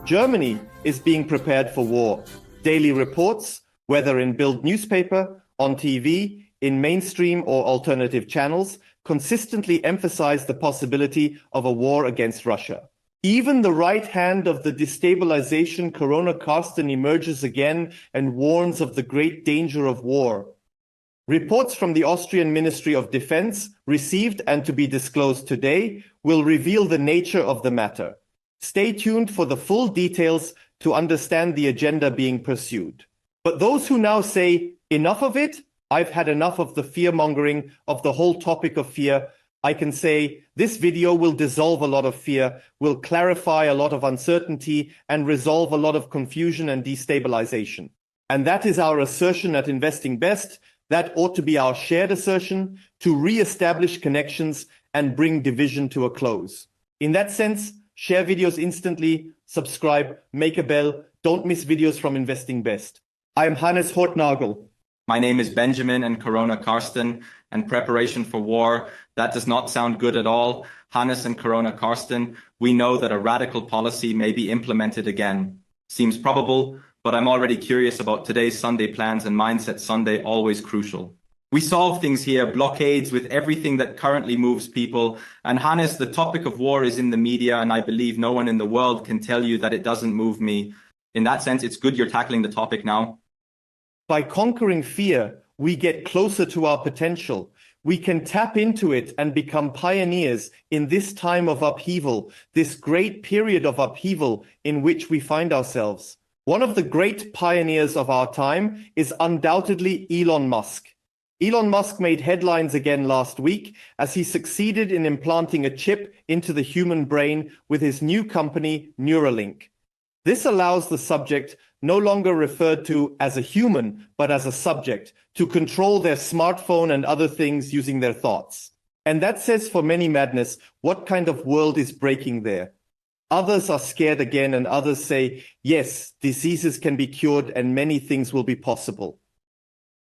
Germany is being prepared for war. Daily reports, whether in Bild newspaper, on TV, in mainstream or alternative channels, consistently emphasize the possibility of a war against Russia. Even the right hand of the destabilization Corona Carsten emerges again and warns of the great danger of war. Reports from the Austrian Ministry of Defense, received and to be disclosed today, will reveal the nature of the matter. Stay tuned for the full details to understand the agenda being pursued. But those who now say, enough of it, I've had enough of the fear-mongering of the whole topic of fear, I can say this video will dissolve a lot of fear, will clarify a lot of uncertainty, and resolve a lot of confusion and destabilization. And that is our assertion at Investinbest. That ought to be our shared assertion to re-establish connections and bring division to a close. In that sense, share videos instantly, subscribe, make a bell, don't miss videos from Investinbest. I am Hannes Hoertnagl. My name is Benjamin and Corona Carsten, and preparation for war. That does not sound good at all. Hannes and Corona Carsten, we know that a radical policy may be implemented again. Seems probable, but I'm already curious about today's Sunday plans and Mindset Sunday, always crucial. We solve things here, blockades with everything that currently moves people. And Hannes, the topic of war is in the media, and I believe no one in the world can tell you that it doesn't move me. In that sense, it's good you're tackling the topic now. By conquering fear, we get closer to our potential. We can tap into it and become pioneers in this time of upheaval, this great period of upheaval in which we find ourselves. One of the great pioneers of our time is undoubtedly Elon Musk. Elon Musk made headlines again last week as he succeeded in implanting a chip into the human brain with his new company, Neuralink. This allows the subject, no longer referred to as a human, but as a subject, to control their smartphone and other things using their thoughts. And that says for many madness, what kind of world is breaking there? Others are scared again, and others say, yes, diseases can be cured and many things will be possible.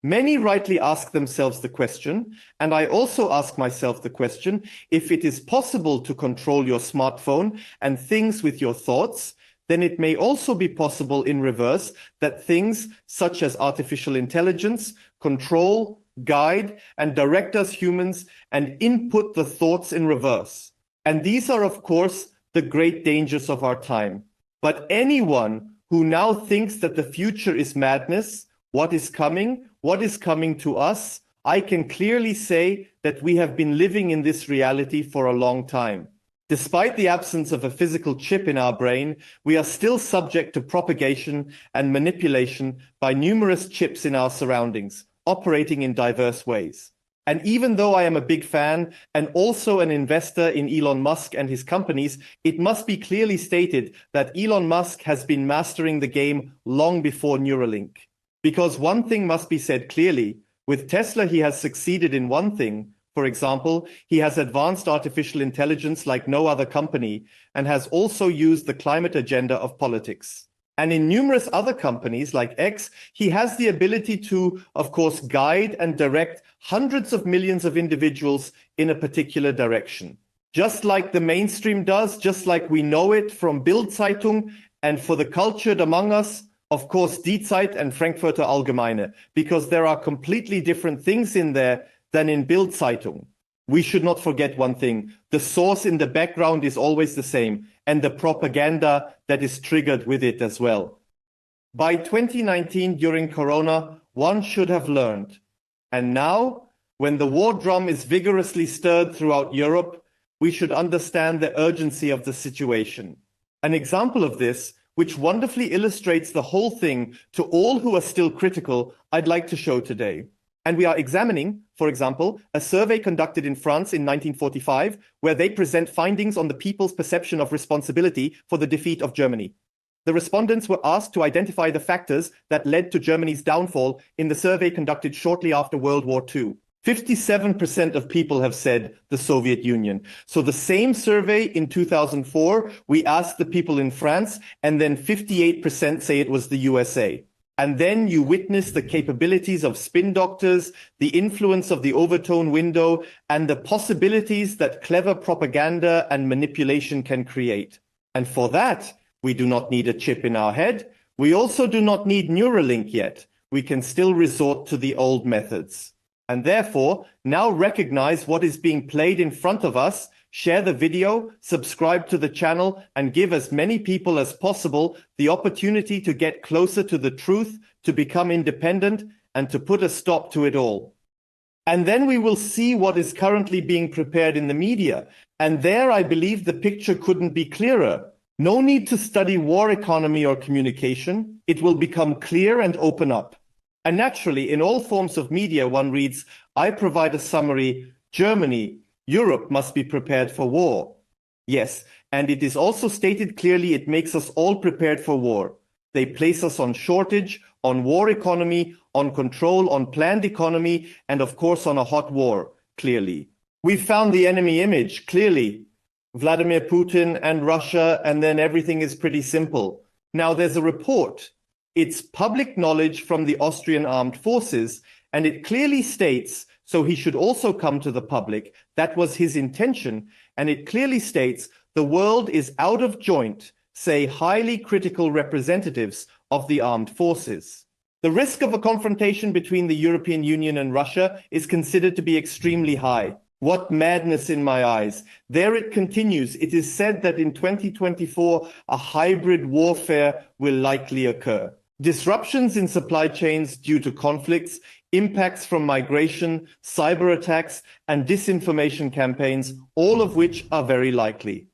Many rightly ask themselves the question, and I also ask myself the question, if it is possible to control your smartphone and things with your thoughts, then it may also be possible in reverse that things such as artificial intelligence control, guide, and direct us humans and input the thoughts in reverse. And these are, of course, the great dangers of our time. But anyone who now thinks that the future is madness, what is coming to us, I can clearly say that we have been living in this reality for a long time. Despite the absence of a physical chip in our brain, we are still subject to propagation and manipulation by numerous chips in our surroundings, operating in diverse ways. And even though I am a big fan and also an investor in Elon Musk and his companies, it must be clearly stated that Elon Musk has been mastering the game long before Neuralink. Because one thing must be said clearly, with Tesla he has succeeded in one thing. For example, he has advanced artificial intelligence like no other company and has also used the climate agenda of politics. And in numerous other companies like X, he has the ability to, of course, guide and direct hundreds of millions of individuals in a particular direction. Just like the mainstream does, just like we know it from Bild Zeitung, and for the cultured among us, of course, Die Zeit and Frankfurter Allgemeine, because there are completely different things in there than in Bild Zeitung. We should not forget one thing. The source in the background is always the same, and the propaganda that is triggered with it as well. By 2019, during Corona, one should have learned. And now, when the war drum is vigorously stirred throughout Europe, we should understand the urgency of the situation. An example of this, which wonderfully illustrates the whole thing to all who are still critical, I'd like to show today. And we are examining, for example, a survey conducted in France in 1945, where they present findings on the people's perception of responsibility for the defeat of Germany. The respondents were asked to identify the factors that led to Germany's downfall in the survey conducted shortly after World War II. 57% of people have said the Soviet Union. So the same survey in 2004, we asked the people in France, and then 58% say it was the USA. And then you witness the capabilities of spin doctors, the influence of the overtone window, and the possibilities that clever propaganda and manipulation can create. And for that, We do not need a chip in our head. We also do not need Neuralink yet. We can still resort to the old methods. And therefore, now recognize what is being played in front of us, share the video, subscribe to the channel, and give as many people as possible the opportunity to get closer to the truth, to become independent, and to put a stop to it all. And then we will see what is currently being prepared in the media. And there, I believe the picture couldn't be clearer. No need to study war economy or communication. It will become clear and open up. And naturally, in all forms of media, one reads, I provide a summary, Germany, Europe must be prepared for war. Yes, and it is also stated clearly it makes us all prepared for war. They place us on shortage, on war economy, on control, on planned economy, and of course on a hot war, clearly. We found the enemy image, clearly. Vladimir Putin and Russia, and then everything is pretty simple. Now there's a report. It's public knowledge from the Austrian armed forces, and it clearly states, so he should also come to the public, that was his intention, and it clearly states the world is out of joint, say highly critical representatives of the armed forces. The risk of a confrontation between the European Union and Russia is considered to be extremely high. What madness in my eyes. There it continues. It is said that in 2024, a hybrid warfare will likely occur. Disruptions in supply chains due to conflicts, impacts from migration, cyber attacks, and disinformation campaigns, all of which are very likely.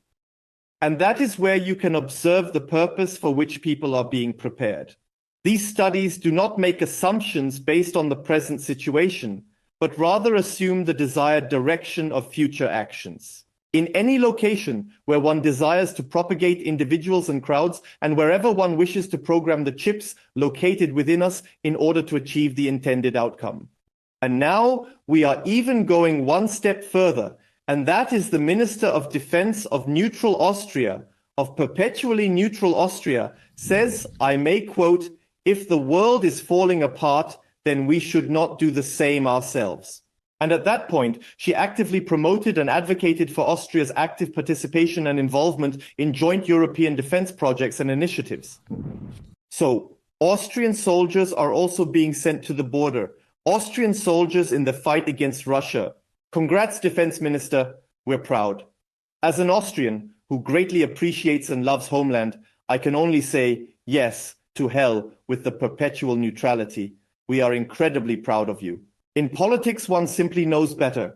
And that is where you can observe the purpose for which people are being prepared. These studies do not make assumptions based on the present situation, but rather assume the desired direction of future actions. In any location where one desires to propagate individuals and crowds, and wherever one wishes to program the chips located within us in order to achieve the intended outcome. And now we are even going one step further, and that is the Minister of Defense of neutral Austria, of perpetually neutral Austria, says, I may quote, if the world is falling apart, then we should not do the same ourselves. And at that point, she actively promoted and advocated for Austria's active participation and involvement in joint European defense projects and initiatives. So, Austrian soldiers are also being sent to the border. Austrian soldiers in the fight against Russia. Congrats, Defense Minister. We're proud. As an Austrian who greatly appreciates and loves homeland, I can only say, yes, to hell with the perpetual neutrality. We are incredibly proud of you. In politics, one simply knows better.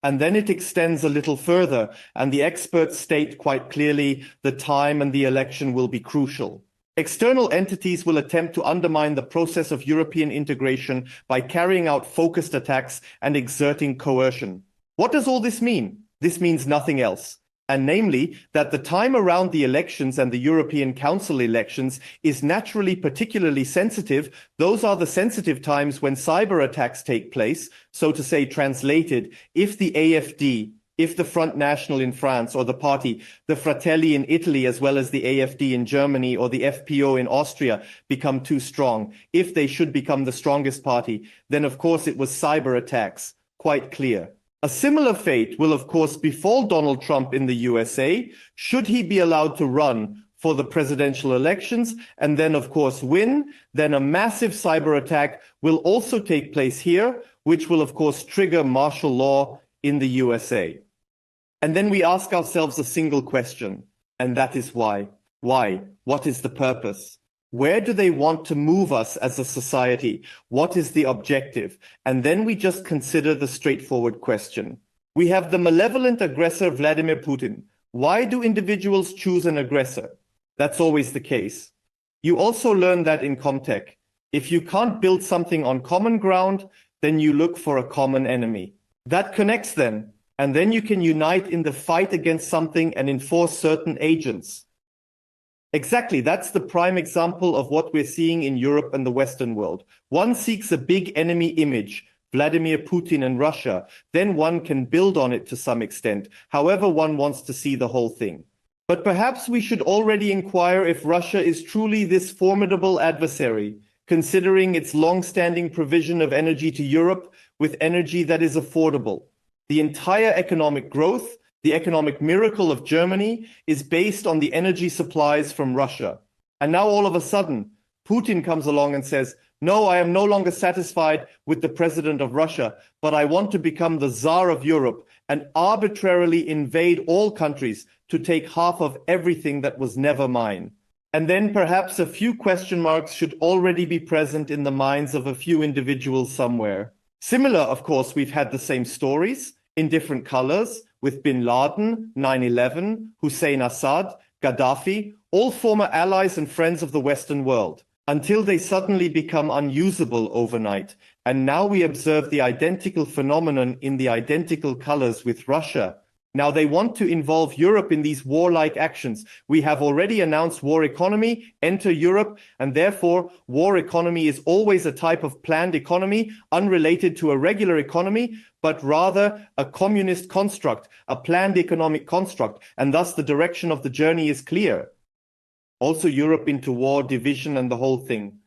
And then it extends a little further, and the experts state quite clearly the time and the election will be crucial. External entities will attempt to undermine the process of European integration by carrying out focused attacks and exerting coercion. What does all this mean? This means nothing else. And namely, that the time around the elections and the European Council elections is naturally particularly sensitive. Those are the sensitive times when cyber attacks take place, so to say translated, if the AfD, if the Front National in France or the party, the Fratelli in Italy as well as the AfD in Germany or the FPO in Austria become too strong, if they should become the strongest party, then of course it was cyber attacks, quite clear. A similar fate will, of course, befall Donald Trump in the USA, should he be allowed to run for the presidential elections and then, of course, win. Then a massive cyber attack will also take place here, which will, of course, trigger martial law in the USA. And then we ask ourselves a single question, and that is why? Why? What is the purpose? Where do they want to move us as a society? What is the objective? And then we just consider the straightforward question. We have the malevolent aggressor Vladimir Putin. Why do individuals choose an aggressor? That's always the case. You also learn that in Comtech. If you can't build something on common ground, then you look for a common enemy. That connects then, and then you can unite in the fight against something and enforce certain agents. Exactly, that's the prime example of what we're seeing in Europe and the Western world. One seeks a big enemy image, Vladimir Putin and Russia, then one can build on it to some extent, however one wants to see the whole thing. But perhaps we should already inquire if Russia is truly this formidable adversary, considering its long-standing provision of energy to Europe with energy that is affordable. The entire economic growth, The economic miracle of Germany is based on the energy supplies from Russia. And now all of a sudden, Putin comes along and says, no, I am no longer satisfied with the president of Russia, but I want to become the Tsar of Europe and arbitrarily invade all countries to take half of everything that was never mine. And then perhaps a few question marks should already be present in the minds of a few individuals somewhere. Similar, of course, we've had the same stories in different colors with Bin Laden, 9/11, Hussein Assad, Gaddafi, all former allies and friends of the Western world, until they suddenly become unusable overnight. And now we observe the identical phenomenon in the identical colors with Russia. Now they want to involve Europe in these warlike actions. We have already announced war economy, enter Europe, and therefore war economy is always a type of planned economy, unrelated to a regular economy, but rather a communist construct, a planned economic construct, and thus the direction of the journey is clear. Also Europe into war, division, and the whole thing.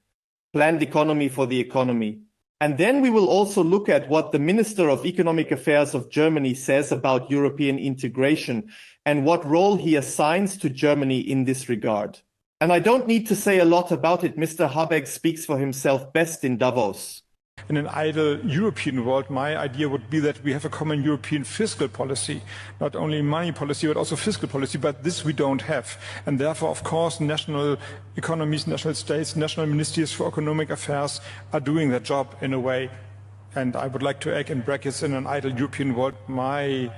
Planned economy for the economy. And then we will also look at what the Minister of Economic Affairs of Germany says about European integration and what role he assigns to Germany in this regard. And I don't need to say a lot about it. Mr. Habeck speaks for himself best in Davos. In an ideal European world, my idea would be that we have a common European fiscal policy, not only money policy, but also fiscal policy, but this we don't have. And therefore, of course, national economies, national states, national ministries for economic affairs are doing their job in a way. And I would like to add in brackets, in an ideal European world, my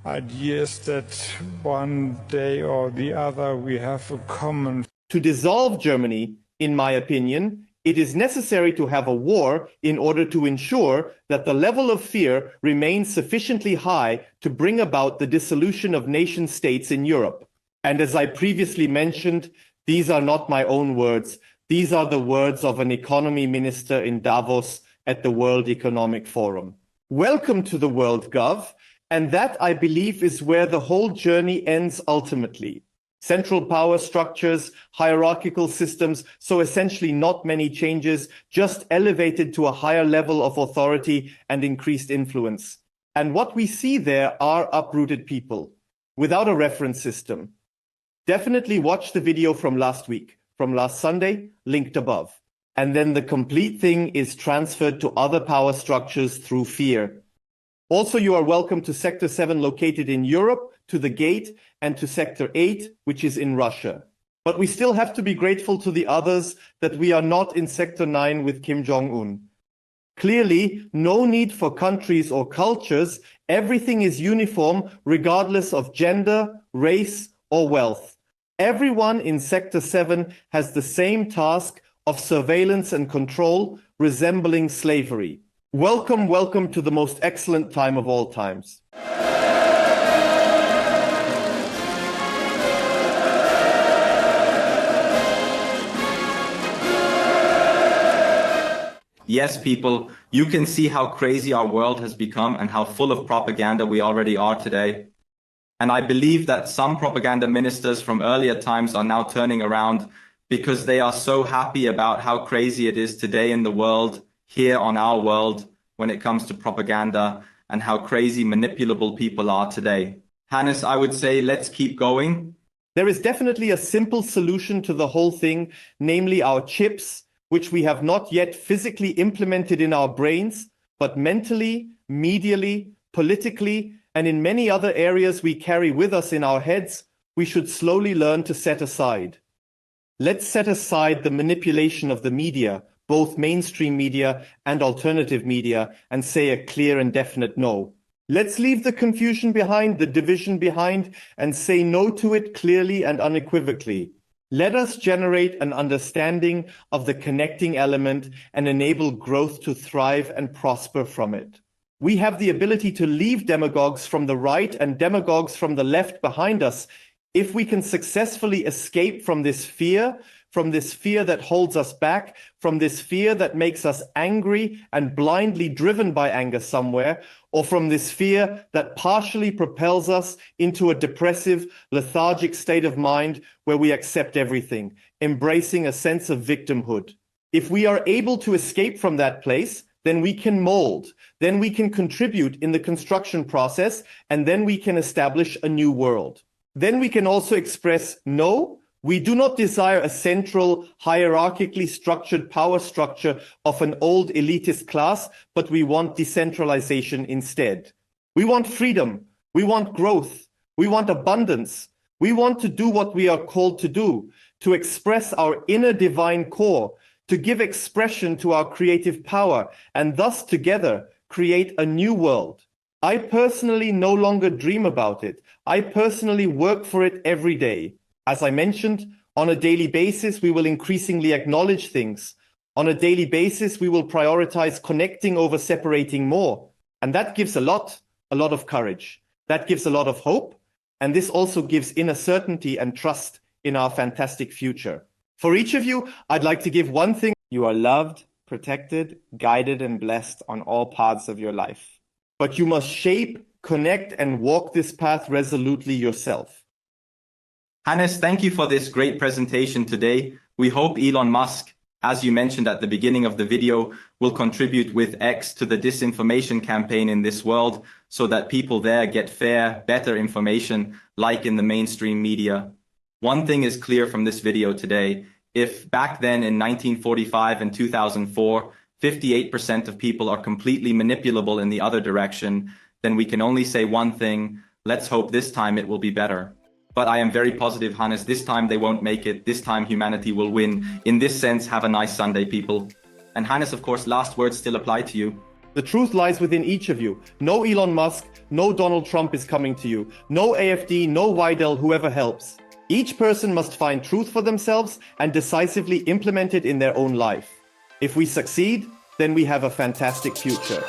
idea is that one day or the other we have a common. To dissolve Germany, in my opinion, it is necessary to have a war in order to ensure that the level of fear remains sufficiently high to bring about the dissolution of nation states in Europe. And as I previously mentioned, these are not my own words. These are the words of an economy minister in Davos at the World Economic Forum. Welcome to the World Gov, and that, I believe, is where the whole journey ends ultimately. Central power structures, hierarchical systems, so essentially not many changes, just elevated to a higher level of authority and increased influence. And what we see there are uprooted people, without a reference system. Definitely watch the video from last week, from last Sunday, linked above. And then the complete thing is transferred to other power structures through fear. Also, you are welcome to Sector 7 located in Europe, to the Gate, and to Sector 8, which is in Russia. But we still have to be grateful to the others that we are not in Sector 9 with Kim Jong-un. Clearly, no need for countries or cultures. Everything is uniform regardless of gender, race, or wealth. Everyone in Sector 7 has the same task of surveillance and control, resembling slavery. Welcome, welcome to the most excellent time of all times. Yes, people, you can see how crazy our world has become and how full of propaganda we already are today. And I believe that some propaganda ministers from earlier times are now turning around because they are so happy about how crazy it is today in the world, here on our world, when it comes to propaganda and how crazy manipulable people are today. Hannes, I would say let's keep going. There is definitely a simple solution to the whole thing, namely our chips, which we have not yet physically implemented in our brains, but mentally, medially, politically, and in many other areas we carry with us in our heads, we should slowly learn to set aside. Let's set aside the manipulation of the media, both mainstream media and alternative media, and say a clear and definite no. Let's leave the confusion behind, the division behind, and say no to it clearly and unequivocally. Let us generate an understanding of the connecting element and enable growth to thrive and prosper from it. We have the ability to leave demagogues from the right and demagogues from the left behind us if we can successfully escape from this fear that holds us back, from this fear that makes us angry and blindly driven by anger somewhere, or from this fear that partially propels us into a depressive, lethargic state of mind where we accept everything, embracing a sense of victimhood. If we are able to escape from that place, then we can mold, then we can contribute in the construction process, and then we can establish a new world. Then we can also express, no, we do not desire a central, hierarchically structured power structure of an old elitist class, but we want decentralization instead. We want freedom, we want growth, we want abundance, we want to do what we are called to do, to express our inner divine core, to give expression to our creative power, and thus together create a new world. I personally no longer dream about it. I personally work for it every day. As I mentioned, on a daily basis, we will increasingly acknowledge things. On a daily basis, we will prioritize connecting over separating more. And that gives a lot of courage. That gives a lot of hope. And this also gives inner certainty and trust in our fantastic future. For each of you, I'd like to give one thing. You are loved, protected, guided, and blessed on all paths of your life. But you must shape, connect, and walk this path resolutely yourself. Hannes, thank you for this great presentation today. We hope Elon Musk, as you mentioned at the beginning of the video, will contribute with X to the disinformation campaign in this world so that people there get fair, better information like in the mainstream media. One thing is clear from this video today. If back then in 1945 and 2004, 58% of people are completely manipulable in the other direction, then we can only say one thing: let's hope this time it will be better. But I am very positive, Hannes, this time they won't make it. This time humanity will win. In this sense, have a nice Sunday, people. And Hannes, of course, last words still apply to you. The truth lies within each of you. No Elon Musk, no Donald Trump is coming to you. No AFD, no Weidel, whoever helps. Each person must find truth for themselves and decisively implement it in their own life. If we succeed, then we have a fantastic future.